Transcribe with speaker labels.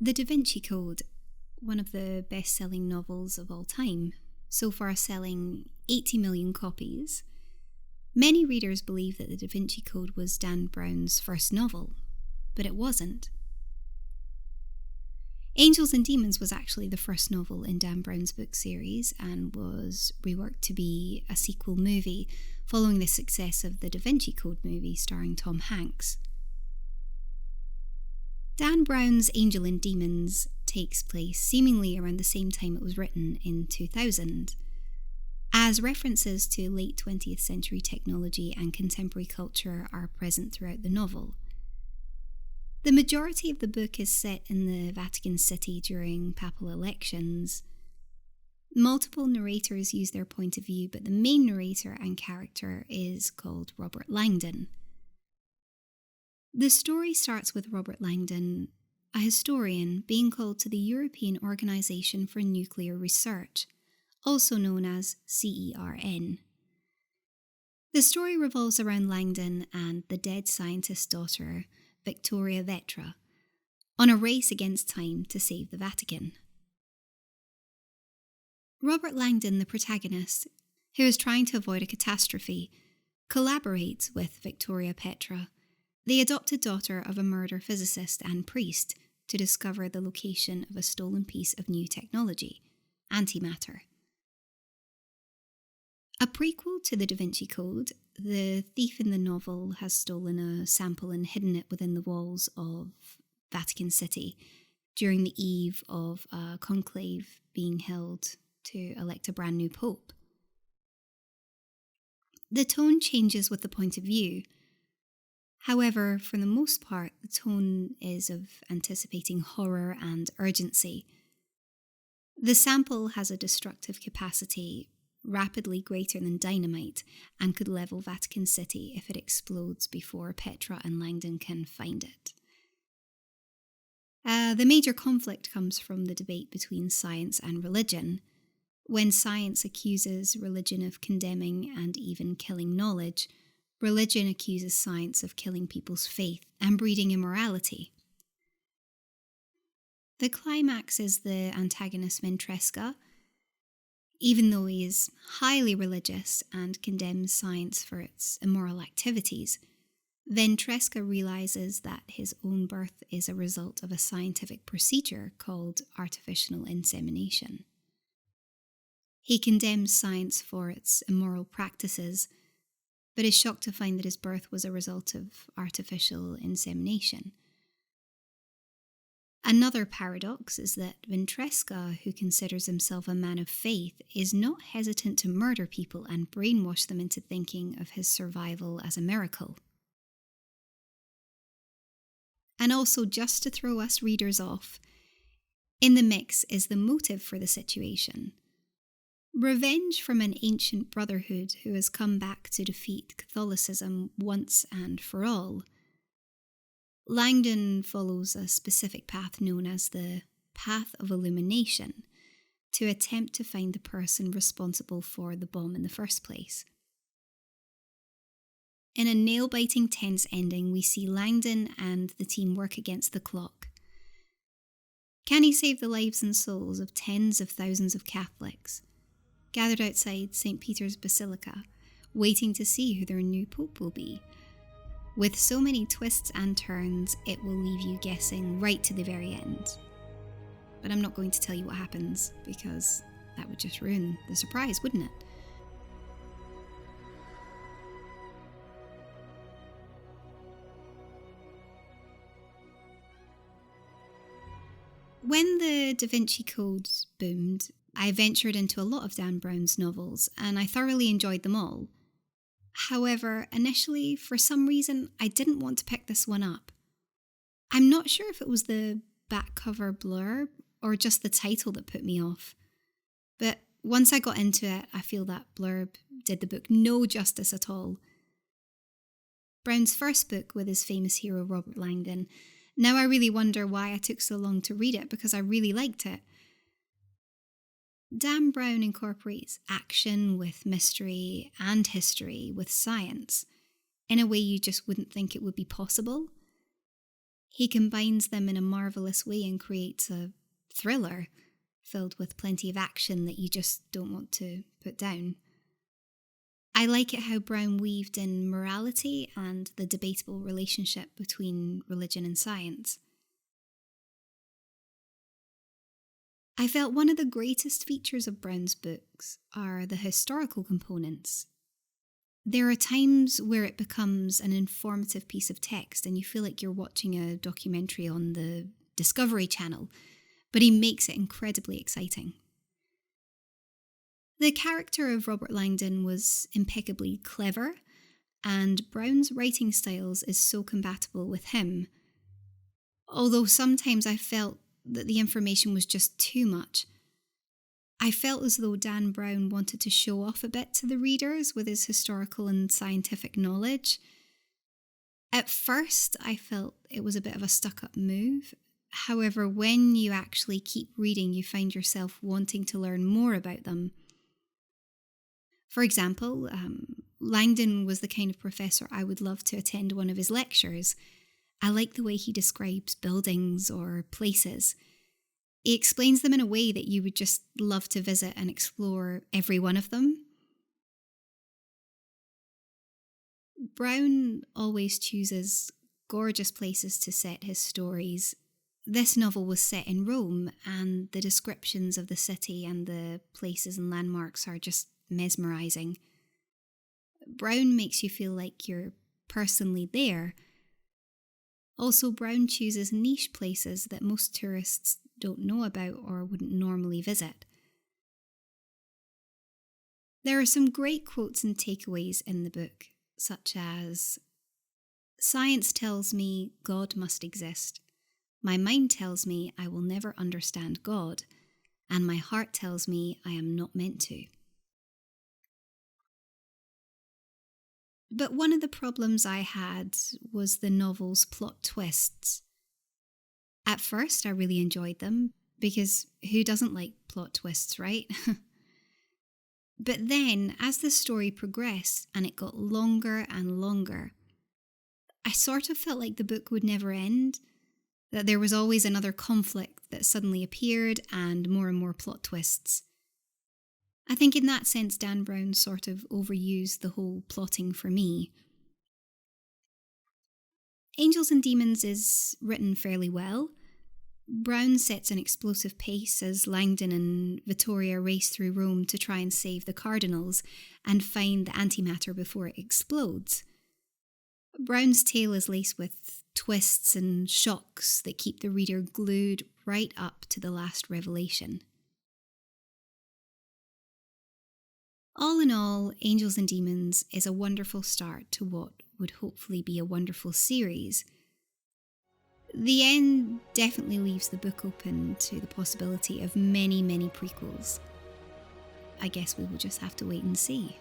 Speaker 1: The Da Vinci Code, one of the best-selling novels of all time, so far selling 80 million copies. Many readers believe that the Da Vinci Code was Dan Brown's first novel, but it wasn't. Angels and Demons was actually the first novel in Dan Brown's book series and was reworked to be a sequel movie following the success of the Da Vinci Code movie starring Tom Hanks. Dan Brown's Angel and Demons takes place seemingly around the same time it was written in 2000, as references to late 20th century technology and contemporary culture are present throughout the novel. The majority of the book is set in the Vatican City during papal elections. Multiple narrators use their point of view, but the main narrator and character is called Robert Langdon. The story starts with Robert Langdon, a historian, being called to the European Organisation for Nuclear Research, also known as CERN. The story revolves around Langdon and the dead scientist's daughter, Victoria Vetra, on a race against time to save the Vatican. Robert Langdon, the protagonist, who is trying to avoid a catastrophe, collaborates with Victoria Petra, the adopted daughter of a murder physicist and priest, to discover the location of a stolen piece of new technology, antimatter. A prequel to the Da Vinci Code, the thief in the novel has stolen a sample and hidden it within the walls of Vatican City during the eve of a conclave being held to elect a brand new pope. The tone changes with the point of view. However, for the most part, the tone is of anticipating horror and urgency. The sample has a destructive capacity rapidly greater than dynamite and could level Vatican City if it explodes before Petra and Langdon can find it. The major conflict comes from the debate between science and religion, when science accuses religion of condemning and even killing knowledge. Religion accuses science of killing people's faith and breeding immorality. The climax is the antagonist Ventresca. Even though he is highly religious and condemns science for its immoral activities, Ventresca realizes that his own birth is a result of a scientific procedure called artificial insemination. He condemns science for its immoral practices, but is shocked to find that his birth was a result of artificial insemination. Another paradox is that Ventresca, who considers himself a man of faith, is not hesitant to murder people and brainwash them into thinking of his survival as a miracle. And also, just to throw us readers off, in the mix is the motive for the situation. Revenge from an ancient brotherhood who has come back to defeat Catholicism once and for all. Langdon follows a specific path known as the Path of Illumination to attempt to find the person responsible for the bomb in the first place. In a nail-biting tense ending, we see Langdon and the team work against the clock. Can he save the lives and souls of tens of thousands of Catholics gathered outside St. Peter's Basilica, waiting to see who their new pope will be? With so many twists and turns, it will leave you guessing right to the very end. But I'm not going to tell you what happens, because that would just ruin the surprise, wouldn't it? When the Da Vinci Code boomed, I ventured into a lot of Dan Brown's novels, and I thoroughly enjoyed them all. However, initially, for some reason, I didn't want to pick this one up. I'm not sure if it was the back cover blurb or just the title that put me off. But once I got into it, I feel that blurb did the book no justice at all. Brown's first book with his famous hero Robert Langdon. Now I really wonder why I took so long to read it, because I really liked it. Dan Brown incorporates action with mystery and history with science in a way you just wouldn't think it would be possible. He combines them in a marvellous way and creates a thriller filled with plenty of action that you just don't want to put down. I like it how Brown weaved in morality and the debatable relationship between religion and science. I felt one of the greatest features of Brown's books are the historical components. There are times where it becomes an informative piece of text and you feel like you're watching a documentary on the Discovery Channel, but he makes it incredibly exciting. The character of Robert Langdon was impeccably clever, and Brown's writing styles is so compatible with him. Although sometimes I felt that the information was just too much. I felt as though Dan Brown wanted to show off a bit to the readers with his historical and scientific knowledge. At first, I felt it was a bit of a stuck-up move. However, when you actually keep reading, you find yourself wanting to learn more about them. For example, Langdon was the kind of professor I would love to attend one of his lectures. I like the way he describes buildings or places. He explains them in a way that you would just love to visit and explore every one of them. Brown always chooses gorgeous places to set his stories. This novel was set in Rome, and the descriptions of the city and the places and landmarks are just mesmerising. Brown makes you feel like you're personally there. Also, Brown chooses niche places that most tourists don't know about or wouldn't normally visit. There are some great quotes and takeaways in the book, such as, "Science tells me God must exist. My mind tells me I will never understand God, and my heart tells me I am not meant to." But one of the problems I had was the novel's plot twists. At first, I really enjoyed them, because who doesn't like plot twists, right? But then, as the story progressed and it got longer and longer, I sort of felt like the book would never end, that there was always another conflict that suddenly appeared and more plot twists. I think in that sense, Dan Brown sort of overused the whole plotting for me. Angels and Demons is written fairly well. Brown sets an explosive pace as Langdon and Vittoria race through Rome to try and save the cardinals and find the antimatter before it explodes. Brown's tale is laced with twists and shocks that keep the reader glued right up to the last revelation. All in all, Angels and Demons is a wonderful start to what would hopefully be a wonderful series. The end definitely leaves the book open to the possibility of many prequels. I guess we will just have to wait and see.